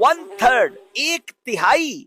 1/3, 1/3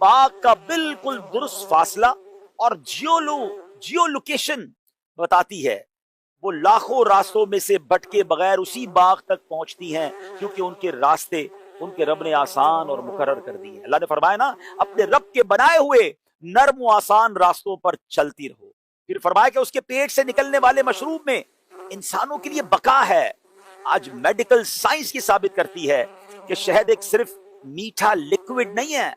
باغ کا بالکل درست فاصلہ اور جیو لوکیشن بتاتی ہے. وہ لاکھوں راستوں میں سے بھٹکے بغیر اسی باغ تک پہنچتی ہیں کیونکہ ان کے راستے ان کے رب نے آسان اور مقرر کر دی ہیں. اللہ نے فرمایا نا اپنے رب کے بنائے ہوئے نرم و آسان راستوں پر چلتی رہو. پھر فرمایا کہ اس کے پیٹ سے نکلنے والے مشروب میں انسانوں کے لیے بقا ہے. آج میڈیکل سائنس یہ ثابت کرتی ہے کہ شہد ایک صرف میٹھا لکوڈ نہیں ہے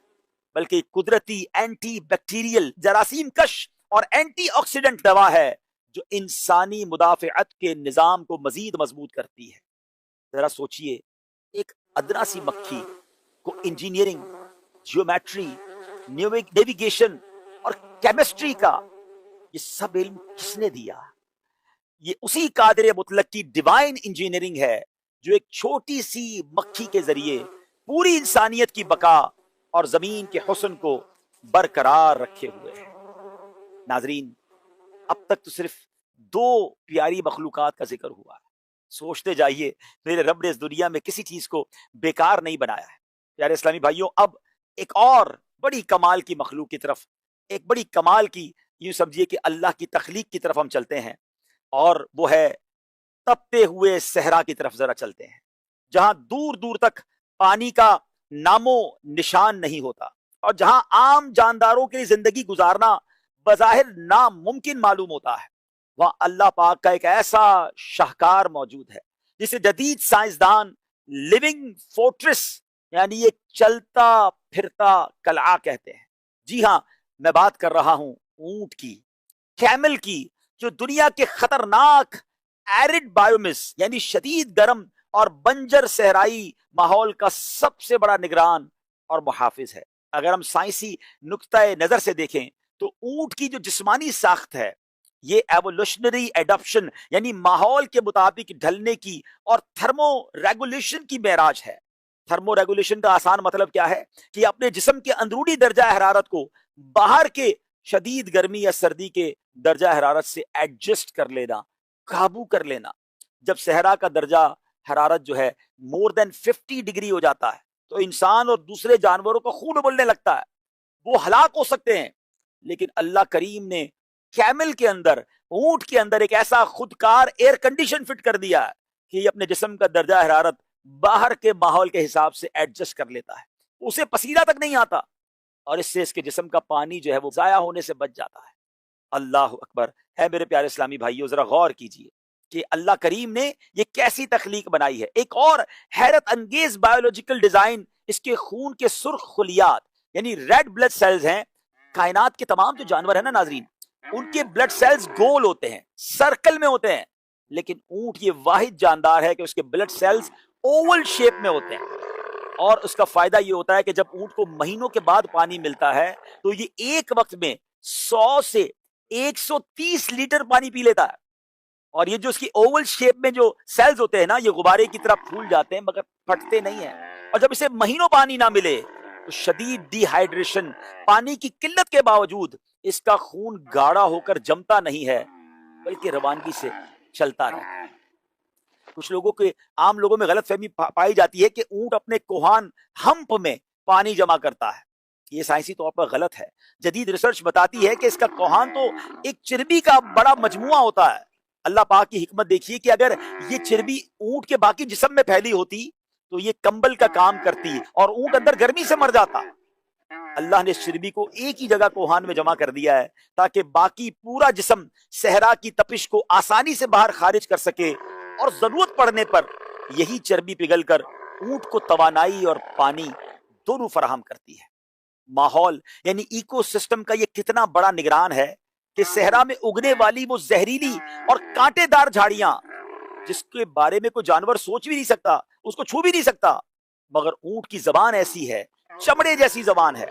بلکہ ایک قدرتی اینٹی بیکٹیریل جراثیم کش اور اینٹی آکسیڈنٹ دوا ہے جو انسانی مدافعت کے نظام کو مزید مضبوط کرتی ہے. ذرا سوچئے ایک ادنا سی مکھی کو انجینئرنگ، جیومیٹری، نیویگیشن اور کیمسٹری کا یہ سب علم کس نے دیا؟ یہ اسی قادر مطلق کی ڈیوائن انجینئرنگ ہے جو ایک چھوٹی سی مکھی کے ذریعے پوری انسانیت کی بقا اور زمین کے حسن کو برقرار رکھے ہوئے ہے. ناظرین، اب تک تو صرف 2 پیاری مخلوقات کا ذکر ہوا ہے. سوچتے جائیے میرے رب نے اس دنیا میں کسی چیز کو بیکار نہیں بنایا ہے. پیارے اسلامی بھائیوں، اب ایک اور بڑی کمال کی مخلوق کی طرف، ایک بڑی کمال کی، یوں سمجھیے کہ اللہ کی تخلیق کی طرف ہم چلتے ہیں، اور وہ ہے تپتے ہوئے صحرا کی طرف ذرا چلتے ہیں جہاں دور دور تک پانی کا نامو نشان نہیں ہوتا اور جہاں عام جانداروں کے لیے زندگی گزارنا بظاہر ناممکن معلوم ہوتا ہے. وہاں اللہ پاک کا ایک ایسا شاہکار موجود ہے جسے جدید سائنسدان لیونگ فورٹریس یعنی ایک چلتا پھرتا قلعہ کہتے ہیں. جی ہاں، میں بات کر رہا ہوں اونٹ کی، کیمل کی، جو دنیا کے خطرناک ایرڈ بایومس یعنی شدید گرم اور بنجر صحرائی ماحول کا سب سے بڑا نگران اور محافظ ہے. اگر ہم سائنسی نقطۂ نظر سے دیکھیں تو اونٹ کی جو جسمانی ساخت ہے یہ ایوولوشنری ایڈاپشن یعنی ماحول کے مطابق ڈھلنے کی اور تھرمو ریگولیشن کی معراج ہے. تھرمو ریگولیشن کا آسان مطلب کیا ہے کہ اپنے جسم کے اندرونی درجہ حرارت کو باہر کے شدید گرمی یا سردی کے درجہ حرارت سے ایڈجسٹ کر لینا، قابو کر لینا. جب صحرا کا درجہ حرارت جو ہے مور دین 50 ڈگری ہو جاتا ہے تو انسان اور دوسرے جانوروں کا خون ابلنے لگتا ہے، وہ ہلاک ہو سکتے ہیں. لیکن اللہ کریم نے کیمل کے اندر، اونٹ کے اندر ایک ایسا خودکار ایئر کنڈیشن فٹ کر دیا ہے کہ یہ اپنے جسم کا درجہ حرارت باہر کے ماحول کے حساب سے ایڈجسٹ کر لیتا ہے. اسے پسینہ تک نہیں آتا اور اس سے اس کے جسم کا پانی جو ہے وہ ضائع ہونے سے بچ جاتا ہے. اللہ اکبر ہے میرے پیارے اسلامی بھائیوں، ذرا غور کیجئے کہ اللہ کریم نے یہ کیسی تخلیق بنائی ہے. ایک اور حیرت انگیز بایولوجیکل ڈیزائن اس کے خون کے سرخ خلیات یعنی ریڈ بلڈ سیلز ہیں. کائنات کے تمام جو جانور ہیں نا ناظرین، ان کے بلڈ سیلز گول ہوتے ہیں، سرکل میں ہوتے ہیں، لیکن اونٹ یہ واحد جاندار ہے کہ اس کے بلڈ سیلز اوول شیپ میں ہوتے ہیں. اور اس کا فائدہ یہ ہوتا ہے کہ جب اونٹ کو مہینوں کے بعد پانی ملتا ہے تو یہ ایک وقت میں 100 سے 130 لیٹر پانی پی لیتا ہے. اور یہ جو اس کی اوول شیپ میں جو سیلز ہوتے ہیں نا، یہ غبارے کی طرح پھول جاتے ہیں مگر پھٹتے نہیں ہیں. اور جب اسے مہینوں پانی نہ ملے تو شدید ڈی ہائیڈریشن، پانی کی قلت کے باوجود اس کا خون گاڑھا ہو کر جمتا نہیں ہے بلکہ روانگی سے چلتا رہتا ہے. کچھ لوگوں کے، عام لوگوں میں غلط فہمی پائی جاتی ہے کہ اونٹ اپنے کوہان ہمپ میں پانی جمع کرتا ہے. یہ سائنسی طور پر غلط ہے. جدید ریسرچ بتاتی ہے کہ اس کا کوہان تو ایک چربی کا بڑا مجموعہ ہوتا ہے. اللہ پاک کی حکمت دیکھیے کہ اگر یہ چربی اونٹ کے باقی جسم میں پھیلی ہوتی تو یہ کمبل کا کام کرتی اور اونٹ اندر گرمی سے مر جاتا. اللہ نے اس چربی کو ایک ہی جگہ کوہان میں جمع کر دیا ہے تاکہ باقی پورا جسم صحرا کی تپش کو آسانی سے باہر خارج کر سکے اور ضرورت پڑنے پر یہی چربی پگھل کر اونٹ کو توانائی اور پانی دونوں فراہم کرتی ہے. ماحول یعنی ایکو سسٹم کا یہ کتنا بڑا نگران ہے کہ صحرا میں اگنے والی وہ زہریلی اور کانٹے دار جھاڑیاں جس کے بارے میں کوئی جانور سوچ بھی نہیں سکتا، اس کو چھو بھی نہیں سکتا، مگر اونٹ کی زبان ایسی ہے، چمڑے جیسی زبان ہے.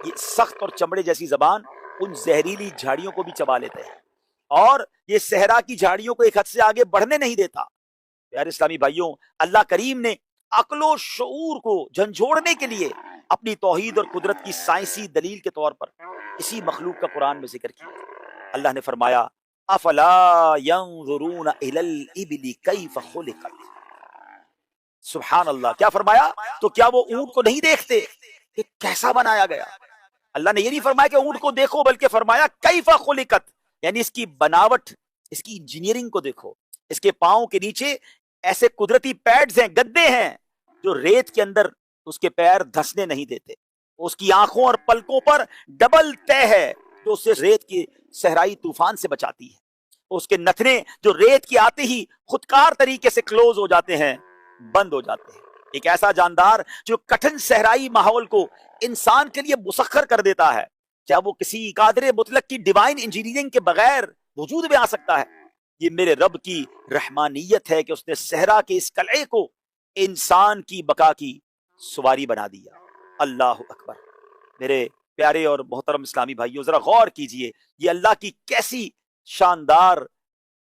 یہ سخت اور چمڑے جیسی زبان ان زہریلی جھاڑیوں کو بھی چبا لیتے ہیں اور یہ صحرا کی جھاڑیوں کو ایک حد سے آگے بڑھنے نہیں دیتا. پیارے اسلامی بھائیوں، اللہ کریم نے عقل و شعور کو جھنجھوڑنے کے لیے اپنی توحید اور قدرت کی سائنسی دلیل کے طور پر اسی مخلوق کا قرآن میں ذکر کیا. اللہ نے فرمایا افلا ينظرون الى الابل كيف خلقت. سبحان اللہ، کیا فرمایا؟ تو کیا وہ اونٹ کو نہیں دیکھتے کہ کیسا بنایا گیا؟ اللہ نے یہ نہیں فرمایا کہ اونٹ کو دیکھو، بلکہ فرمایا کیفا خلقت، یعنی اس کی بناوٹ، اس کی انجینئرنگ کو دیکھو. اس کے پاؤں کے نیچے ایسے قدرتی پیڈز ہیں، گدے ہیں، جو ریت کے اندر اس کے پیر دھسنے نہیں دیتے. اس کی آنکھوں اور پلکوں پر ڈبل طے ہے جو اسے ریت کی صحرائی طوفان سے بچاتی ہے. اس کے نتنے جو ریت کی آتے ہی خودکار طریقے سے کلوز ہو جاتے ہیں، بند ہو جاتے ہیں. ایک ایسا جاندار جو کٹھن صحرائی ماحول کو انسان کے لیے مسخر کر دیتا ہے، کیا وہ کسی قادر مطلق کی ڈیوائن انجینئرنگ کے بغیر وجود میں آ سکتا ہے؟ یہ میرے رب کی رحمانیت ہے کہ اس نے صحرا کے اس قلعے کو انسان کی بقا کی سواری بنا دیا. اللہ اکبر. میرے پیارے اور محترم اسلامی بھائیوں، ذرا غور کیجئے، یہ اللہ کی کیسی شاندار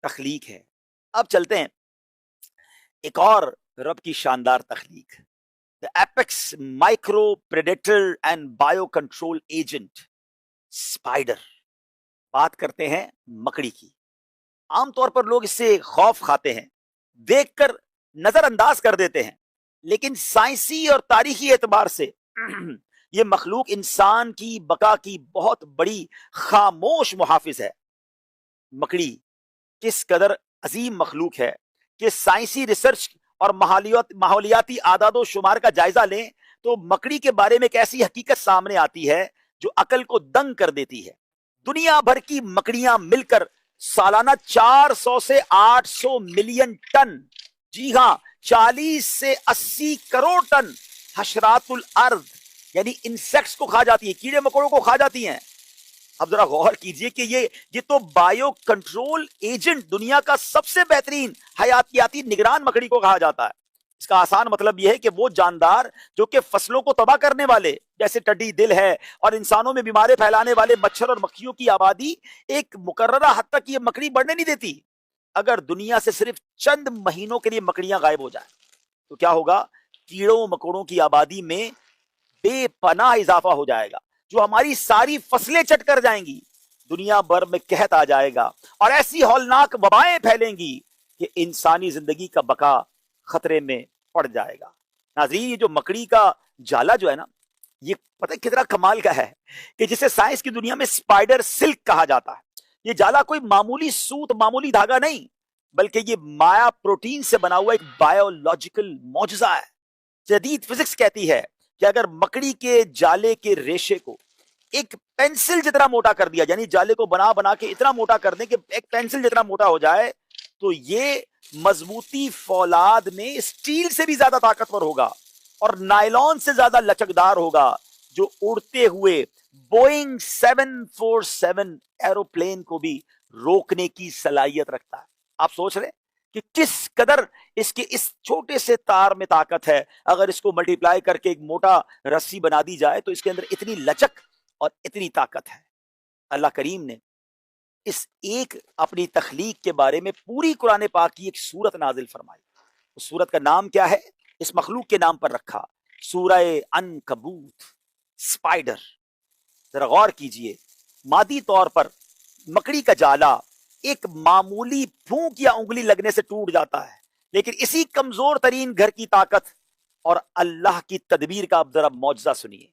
تخلیق ہے. اب چلتے ہیں ایک اور رب کی شاندار تخلیق، the apex micro predator and biocontrol agent spider. بات کرتے ہیں مکڑی کی. عام طور پر لوگ اس سے خوف کھاتے ہیں، دیکھ کر نظر انداز کر دیتے ہیں، لیکن سائنسی اور تاریخی اعتبار سے یہ مخلوق انسان کی بقا کی بہت بڑی خاموش محافظ ہے. مکڑی کس قدر عظیم مخلوق ہے کہ سائنسی ریسرچ اور ماحولیاتی اعداد و شمار کا جائزہ لیں تو مکڑی کے بارے میں ایک ایسی حقیقت سامنے آتی ہے جو عقل کو دنگ کر دیتی ہے. دنیا بھر کی مکڑیاں مل کر سالانہ 400 سے 800 ملین ٹن، جی ہاں 40 سے 80 کروڑ ٹن حشرات الارض یعنی انسیکٹس کو کھا جاتی ہیں، کیڑے مکوڑوں کو کھا جاتی ہیں. اب ذرا غور کیجئے کہ یہ تو بایو کنٹرول ایجنٹ، دنیا کا سب سے بہترین حیاتیاتی نگران مکڑی کو کہا جاتا ہے. اس کا آسان مطلب یہ ہے کہ وہ جاندار جو کہ فصلوں کو تباہ کرنے والے جیسے ٹڈی دل ہے اور انسانوں میں بیماری پھیلانے والے مچھر اور مکھیوں کی آبادی ایک مقررہ حد تک یہ مکڑی بڑھنے نہیں دیتی. اگر دنیا سے صرف چند مہینوں کے لیے مکڑیاں غائب ہو جائیں تو کیا ہوگا؟ کیڑوں مکوڑوں کی آبادی میں بے پناہ اضافہ ہو جائے گا، جو ہماری ساری فصلیں چٹ کر جائیں گی. دنیا بھر میں قحط آ جائے گا اور ایسی ہولناک وبائیں پھیلیں گی کہ انسانی زندگی کا بقا خطرے میں پڑ جائے گا. ناظرین، یہ جو مکڑی کا جالا جو ہے نا، یہ پتہ کتنا کمال کا ہے کہ جسے سائنس کی دنیا میں اسپائڈر سلک کہا جاتا ہے. یہ جالا کوئی معمولی سوت، معمولی دھاگا نہیں، بلکہ یہ مایا پروٹین سے بنا ہوا ایک بایولوجیکل معجزہ ہے. جدید فزکس کہتی ہے کہ اگر مکڑی کے جالے کے ریشے کو ایک پینسل جتنا موٹا کر دیا، یعنی جالے کو بنا کے اتنا موٹا کر دیں کہ ایک پینسل جتنا موٹا ہو جائے، تو یہ مضبوطی فولاد میں اسٹیل سے بھی زیادہ طاقتور ہوگا اور نائلون سے زیادہ لچکدار ہوگا، جو اڑتے ہوئے بوئنگ 747 ایروپلین کو بھی روکنے کی صلاحیت رکھتا ہے. آپ سوچ رہے کہ کس قدر اس کے اس چھوٹے سے تار میں طاقت ہے. اگر اس کو ملٹی پلائی کر کے ایک موٹا رسی بنا دی جائے تو اس کے اندر اتنی لچک اور اتنی طاقت ہے. اللہ کریم نے اس ایک اپنی تخلیق کے بارے میں پوری قرآن پاک کی ایک سورت نازل فرمائی. اس سورت کا نام کیا ہے؟ اس مخلوق کے نام پر رکھا، سورہ عنکبوت، اسپائڈر. ذرا غور کیجئے، مادی طور پر مکڑی کا جالا ایک معمولی پھونک یا انگلی لگنے سے ٹوٹ جاتا ہے، لیکن اسی کمزور ترین گھر کی طاقت اور اللہ کی تدبیر کا اب ذرا معجزہ سنیے.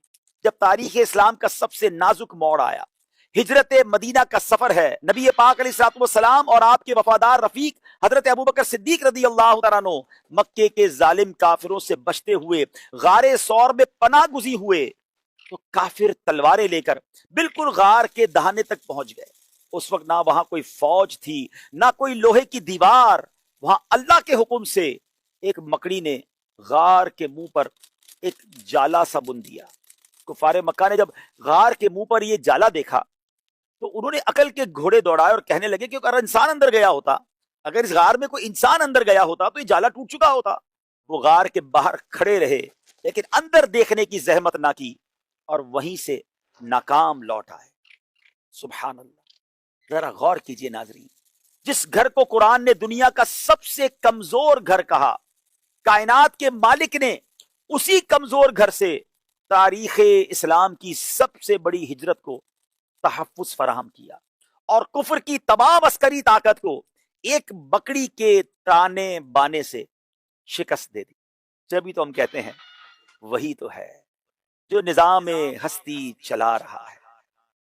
جب تاریخ اسلام کا سب سے نازک موڑ آیا، ہجرت مدینہ کا سفر ہے، نبی پاک علیہ الصلوۃ والسلام اور آپ کے وفادار رفیق حضرت ابوبکر صدیق رضی اللہ تعالیٰ عنہ مکے کے ظالم کافروں سے بچتے ہوئے غار ثور میں پناہ گزین ہوئے تو کافر تلواریں لے کر بالکل غار کے دہانے تک پہنچ گئے. اس وقت نہ وہاں کوئی فوج تھی، نہ کوئی لوہے کی دیوار. وہاں اللہ کے حکم سے ایک مکڑی نے غار کے منہ پر ایک جالا سا بن دیا. کفار مکہ نے جب غار کے منہ پر یہ جالا دیکھا تو انہوں نے عقل کے گھوڑے دوڑائے اور کہنے لگے کہ اگر انسان اندر گیا ہوتا، اگر اس غار میں کوئی انسان اندر گیا ہوتا تو یہ جالا ٹوٹ چکا ہوتا. وہ غار کے باہر کھڑے رہے لیکن اندر دیکھنے کی زحمت نہ کی اور وہیں سے ناکام لوٹ آئے. سبحان اللہ. ذرا غور کیجئے ناظرین، جس گھر کو قرآن نے دنیا کا سب سے کمزور گھر کہا، کائنات کے مالک نے اسی کمزور گھر سے تاریخ اسلام کی سب سے بڑی ہجرت کو تحفظ فراہم کیا اور کفر کی تمام عسکری طاقت کو ایک بکری کے تانے بانے سے شکست دے دی. جبھی تو ہم کہتے ہیں وہی تو ہے. جو نظام ہستی چلا رہا ہے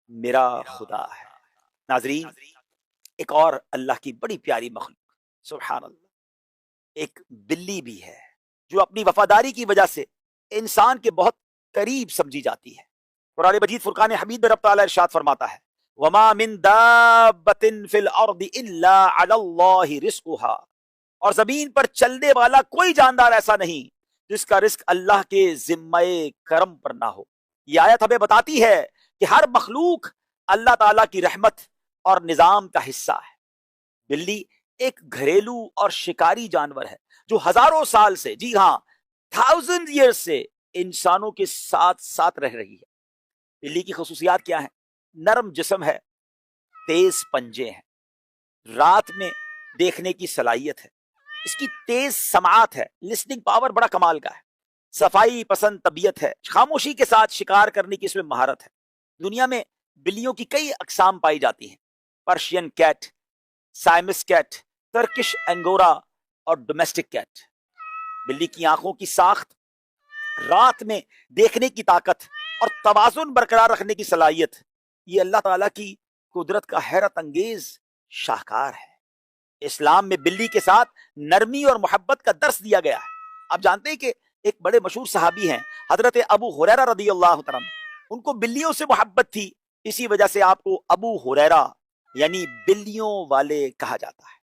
میرا خدا ہے۔ ناظرین، ایک اور اللہ کی بڑی پیاری مخلوق، سبحان اللہ، ایک بلی بھی ہے جو اپنی وفاداری کی وجہ سے انسان کے بہت قریب سمجھی جاتی ہے۔ قرآن مجید فرقان حمید میں رب تعالیٰ ارشاد فرماتا ہے وَمَا مِن دَابَّةٍ فِي الْأَرْضِ إِلَّا عَلَى اللَّهِ رِزْقُهَا، اور زمین پر چلنے والا کوئی جاندار ایسا نہیں جس کا رزق اللہ کے ذمہ کرم پر نہ ہو۔ یہ آیت ہمیں بتاتی ہے کہ ہر مخلوق اللہ تعالیٰ کی رحمت اور نظام کا حصہ ہے۔ بلی ایک گھریلو اور شکاری جانور ہے جو ہزاروں سال سے، جی ہاں، 1000 ایئرز سے انسانوں کے ساتھ ساتھ رہ رہی ہے۔ بلی کی خصوصیات کیا ہیں؟ نرم جسم ہے، تیز پنجے ہیں، رات میں دیکھنے کی صلاحیت ہے، اس کی تیز سماعت ہے، لسننگ پاور بڑا کمال کا ہے، صفائی پسند طبیعت ہے، خاموشی کے ساتھ شکار کرنے کی اس میں مہارت ہے۔ دنیا میں بلیوں کی کئی اقسام پائی جاتی ہیں، Persian cat, Siamese cat, Turkish Angora اور ڈومیسٹک کیٹ۔ بلی کی آنکھوں کی ساخت، رات میں دیکھنے کی طاقت اور توازن برقرار رکھنے کی صلاحیت، یہ اللہ تعالیٰ کی قدرت کا حیرت انگیز شاہکار ہے۔ اسلام میں بلی کے ساتھ نرمی اور محبت کا درس دیا گیا ہے۔ آپ جانتے ہیں کہ ایک بڑے مشہور صحابی ہیں حضرت ابو ہریرہ رضی اللہ تعالیٰ عنہ، ان کو بلیوں سے محبت تھی، اسی وجہ سے آپ کو ابو ہریرہ یعنی بلیوں والے کہا جاتا ہے۔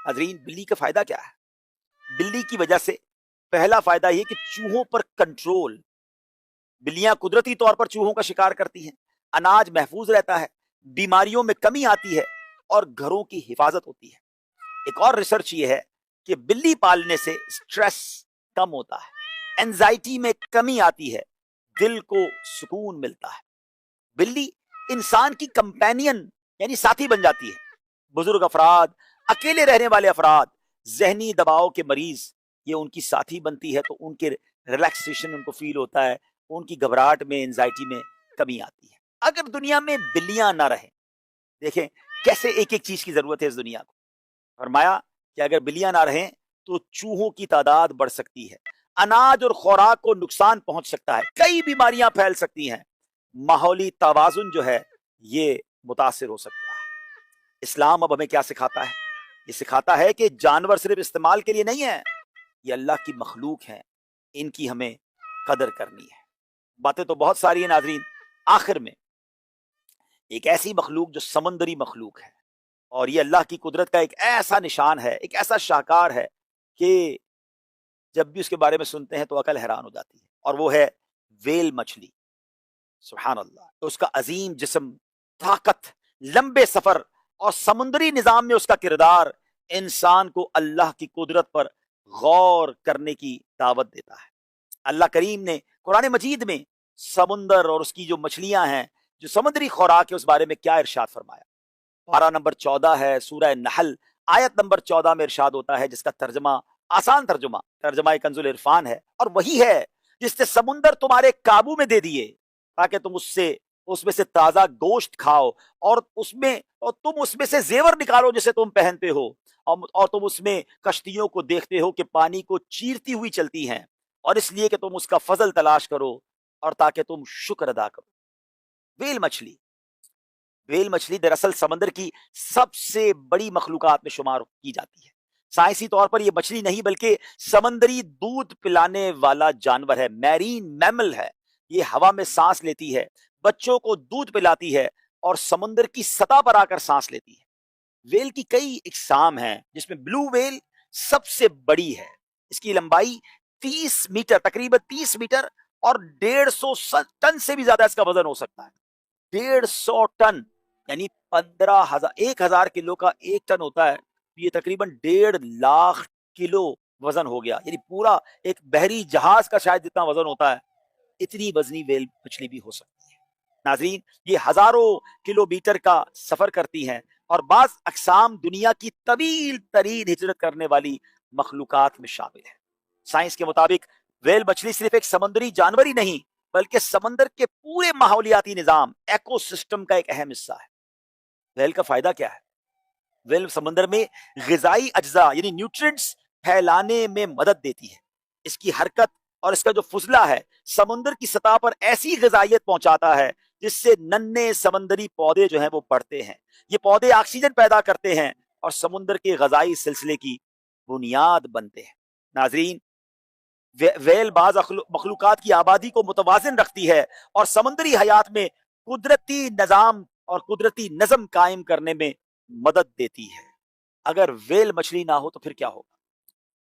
حضرین، بلی کا فائدہ کیا ہے؟ بلی کی وجہ سے پہلا فائدہ یہ کہ چوہوں پر کنٹرول، بلیاں قدرتی طور پر چوہوں کا شکار کرتی ہیں، اناج محفوظ رہتا ہے، بیماریوں میں کمی آتی ہے اور گھروں کی حفاظت ہوتی ہے۔ ایک اور ریسرچ یہ ہے کہ بلی پالنے سے سٹریس کم ہوتا ہے، اینزائٹی میں کمی آتی ہے، دل کو سکون ملتا ہے۔ بلی انسان کی کمپینین یعنی ساتھی بن جاتی ہے۔ بزرگ افراد، اکیلے رہنے والے افراد، ذہنی دباؤ کے مریض، یہ ان کی ساتھی بنتی ہے تو ان کے ریلیکسیشن ان کو فیل ہوتا ہے، ان کی گھبراہٹ میں، انزائٹی میں کمی آتی ہے۔ اگر دنیا میں بلیاں نہ رہیں، دیکھیں کیسے ایک ایک چیز کی ضرورت ہے اس دنیا کو۔ فرمایا کہ اگر بلیاں نہ رہیں تو چوہوں کی تعداد بڑھ سکتی ہے، اناج اور خوراک کو نقصان پہنچ سکتا ہے، کئی بیماریاں پھیل سکتی ہیں، ماحولی توازن جو ہے یہ متاثر ہو سکتا ہے۔ اسلام اب ہمیں کیا سکھاتا ہے؟ یہ سکھاتا ہے کہ جانور صرف استعمال کے لیے نہیں ہے، یہ اللہ کی مخلوق ہیں، ان کی ہمیں قدر کرنی ہے۔ باتیں تو بہت ساری ہیں ناظرین، آخر میں ایک ایسی مخلوق جو سمندری مخلوق ہے، اور یہ اللہ کی قدرت کا ایک ایسا نشان ہے، ایک ایسا شاہکار ہے کہ جب بھی اس کے بارے میں سنتے ہیں تو عقل حیران ہو جاتی ہے، اور وہ ہے ویل مچھلی۔ سبحان اللہ، تو اس کا عظیم جسم، طاقت، لمبے سفر اور سمندری نظام میں اس کا کردار انسان کو اللہ کی قدرت پر غور کرنے کی دعوت دیتا ہے۔ اللہ کریم نے قرآن مجید میں سمندر اور اس کی جو مچھلیاں ہیں، جو سمندری خوراک ہے، اس بارے میں کیا ارشاد فرمایا؟ پارہ نمبر 14 ہے سورہ نحل، آیت نمبر 14 میں ارشاد ہوتا ہے، جس کا ترجمہ، آسان ترجمہ کنز العرفان ہے، اور وہی ہے جس نے سمندر تمہارے قابو میں دے دیے تاکہ تم اس میں سے تازہ گوشت کھاؤ، اور تم اس میں سے زیور نکالو جسے تم پہنتے ہو، اور تم اس میں کشتیوں کو دیکھتے ہو کہ پانی کو چیرتی ہوئی چلتی ہیں، اور اس لیے کہ تم اس کا فضل تلاش کرو اور تاکہ تم شکر ادا کرو۔ ویل مچھلی دراصل سمندر کی سب سے بڑی مخلوقات میں شمار کی جاتی ہے۔ سائنسی طور پر یہ مچھلی نہیں بلکہ سمندری دودھ پلانے والا جانور ہے، میرین میمل ہے۔ یہ ہوا میں سانس لیتی ہے، بچوں کو دودھ پلاتی ہے اور سمندر کی سطح پر آ کر سانس لیتی ہے۔ ویل کی کئی اقسام ہیں جس میں بلو ویل سب سے بڑی ہے، اس کی لمبائی 30 میٹر، تقریباً 30 میٹر، اور 150 ٹن سے بھی زیادہ اس کا وزن ہو سکتا ہے۔ 150 ٹن یعنی 1000 کلو کا 1 ٹن ہوتا ہے، یہ تقریباً 1.5 لاکھ کلو وزن ہو گیا، یعنی پورا ایک بحری جہاز کا شاید جتنا وزن ہوتا ہے، اتنی وزنی ویل مچھلی بھی ہو سکتی ہے۔ ناظرین، یہ ہزاروں کلومیٹر کا سفر کرتی ہیں، اور بعض اقسام دنیا کی طویل ترین ہجرت کرنے والی مخلوقات میں شامل ہے۔ سائنس کے مطابق ویل مچھلی صرف ایک سمندری جانور ہی نہیں بلکہ سمندر کے پورے ماحولیاتی نظام، ایکو سسٹم کا ایک اہم حصہ ہے۔ ویل کا فائدہ کیا ہے؟ ویل سمندر میں غذائی اجزاء یعنی نیوٹرینٹس پھیلانے میں مدد دیتی ہے۔ اس کی حرکت اور اس کا جو فضلہ ہے سمندر کی سطح پر ایسی غذائیت پہنچاتا ہے جس سے ننھے سمندری پودے جو ہیں وہ بڑھتے ہیں، یہ پودے آکسیجن پیدا کرتے ہیں اور سمندر کے غذائی سلسلے کی بنیاد بنتے ہیں۔ ناظرین، ویل بعض مخلوقات کی آبادی کو متوازن رکھتی ہے اور سمندری حیات میں قدرتی نظام اور قدرتی نظم قائم کرنے میں مدد دیتی ہے۔ اگر ویل مچھلی نہ ہو تو پھر کیا ہوگا؟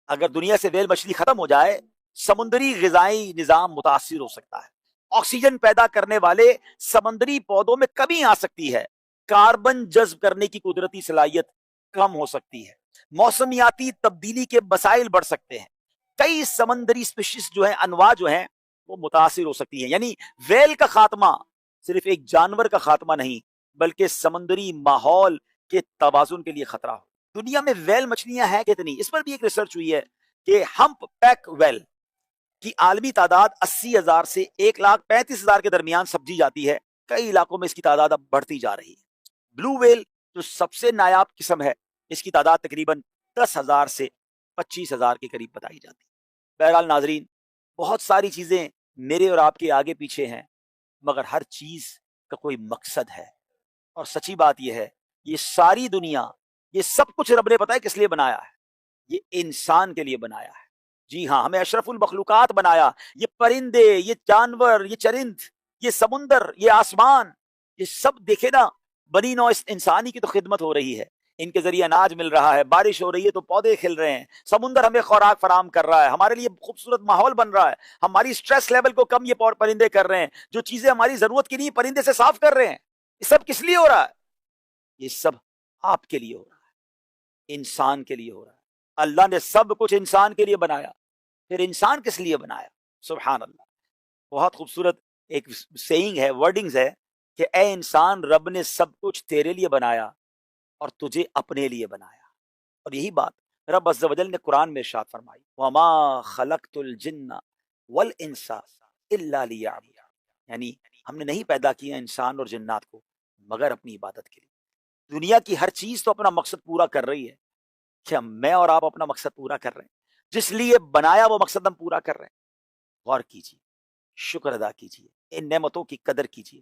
اگر دنیا سے ویل مچھلی ختم ہو جائے، سمندری غذائی نظام متاثر ہو سکتا ہے، آکسیجن پیدا کرنے والے سمندری پودوں میں کمی آ سکتی ہے، کاربن جذب کرنے کی قدرتی صلاحیت کم ہو سکتی ہے، موسمیاتی تبدیلی کے مسائل بڑھ سکتے ہیں، کئی سمندری سپیشیز جو ہیں، انواع جو ہیں وہ متاثر ہو سکتی ہیں۔ یعنی ویل کا خاتمہ صرف ایک جانور کا خاتمہ نہیں بلکہ سمندری ماحول کے توازن کے لیے خطرہ ہو۔ دنیا میں ویل مچھلیاں ہیں کتنی؟ اس پر بھی ایک ریسرچ ہوئی ہے کہ ہمپ پیک ویل کی عالمی تعداد 80,000 سے 1,35,000 کے درمیان سمجھی جاتی ہے۔ کئی علاقوں میں اس کی تعداد اب بڑھتی جا رہی ہے۔ بلو ویل جو سب سے نایاب قسم ہے، اس کی تعداد تقریباً 10,000 سے 25,000 کے قریب بتائی جاتی ہے۔ بہرحال ناظرین، بہت ساری چیزیں میرے اور آپ کے آگے پیچھے ہیں، مگر ہر چیز کا کوئی مقصد ہے، اور سچی بات یہ ہے یہ ساری دنیا، یہ سب کچھ رب نے پتہ ہے کس لیے بنایا ہے؟ یہ انسان کے لیے بنایا ہے۔ جی ہاں، ہمیں اشرف المخلوقات بنایا۔ یہ پرندے، یہ جانور، یہ چرند، یہ سمندر، یہ آسمان، یہ سب دیکھے نا، بنی نوع انسانی کی تو خدمت ہو رہی ہے، ان کے ذریعے اناج مل رہا ہے، بارش ہو رہی ہے تو پودے کھل رہے ہیں، سمندر ہمیں خوراک فراہم کر رہا ہے، ہمارے لیے خوبصورت ماحول بن رہا ہے، ہماری سٹریس لیول کو کم یہ پرندے کر رہے ہیں، جو چیزیں ہماری ضرورت کی نہیں پرندے سے صاف کر رہے ہیں۔ یہ سب کس لیے ہو رہا ہے؟ یہ سب آپ کے لیے ہو رہا ہے، انسان کے لیے ہو رہا ہے۔ اللہ نے سب کچھ انسان کے لیے بنایا، پھر انسان کس لیے بنایا؟ سبحان اللہ۔ بہت خوبصورت ایک سیئنگ ہے، ورڈنگز ہے کہ اے انسان، رب نے سب کچھ تیرے لیے بنایا اور تجھے اپنے لیے بنایا۔ اور یہی بات رب عز و جل نے قرآن میں ارشاد فرمائی، وَمَا خَلَقْتُ الْجِنَّ وَالْإِنسَ إِلَّا لِيَعْبُدُونِ، یعنی ہم نے نہیں پیدا کیا انسان اور جنات کو مگر اپنی عبادت کے لیے۔ دنیا کی ہر چیز تو اپنا مقصد پورا کر رہی ہے، کیا میں اور آپ اپنا مقصد پورا کر رہے ہیں؟ جس لیے بنایا وہ مقصد ہم پورا کر رہے ہیں؟ غور کیجیے، شکر ادا کیجیے، ان نعمتوں کی قدر کیجیے۔